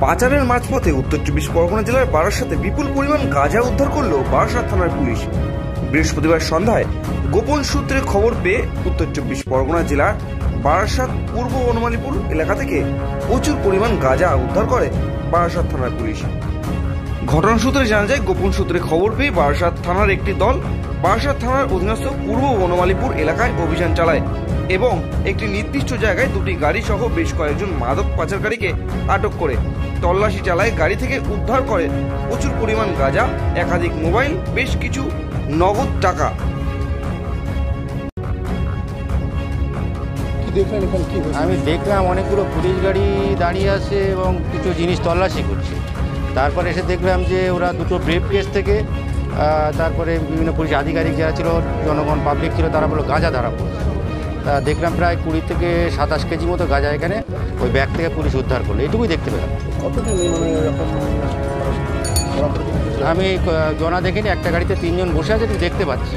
পাচারের মাঝপথে উত্তর 24 পরগনা জেলার বারাসাতে বিপুল পরিমাণ গাঁজা উদ্ধার করল বারাসাত থানার পুলিশ। বৃহস্পতিবার সন্ধ্যায় গোপন সূত্রে খবর পেয়ে উত্তর 24 পরগনা জেলার বারাসাত পূর্ব বনমালীপুর এলাকা থেকে প্রচুর পরিমাণ গাঁজা উদ্ধার করে বারাসাত থানার পুলিশ। ঘটনা সূত্রে জানা যায়, গোপন সূত্রে খবর পেয়ে বারাসাত থানার একটি দল বারাসাত থানার অধীনস্থ পূর্ব বনমালীপুর এলাকায় অভিযান চালায় এবং একটি নির্দিষ্ট জায়গায় দুটি গাড়ি সহ বেশ কয়েকজন মাদক পাচারকারীকে আটক করে তল্লাশি চালায়। গাড়ি থেকে উদ্ধার করে প্রচুর পরিমাণ গাঁজা, একাধিক মোবাইল, বেশ কিছু নগদ টাকা। আমি দেখলাম অনেকগুলো পুলিশ গাড়ি দাঁড়িয়ে আছে এবং কিছু জিনিস তল্লাশি করছে। তারপরে এসে দেখলাম যে ওরা দুটো ব্রিফ কেস থেকে তারপরে বিভিন্ন পুলিশ আধিকারিক যারা ছিল, জনগণ পাবলিক ছিল, তারা বললো গাঁজা ধরা পড়ছে। তা দেখলাম প্রায় 20 থেকে 27 কেজি মতো গাঁজা এখানে ওই ব্যাগ থেকে পুলিশ উদ্ধার করলো। এইটুকুই দেখতে পেলাম। আমি জনা দেখিনি, একটা গাড়িতে 3 জন বসে আছে, দেখতে পাচ্ছি।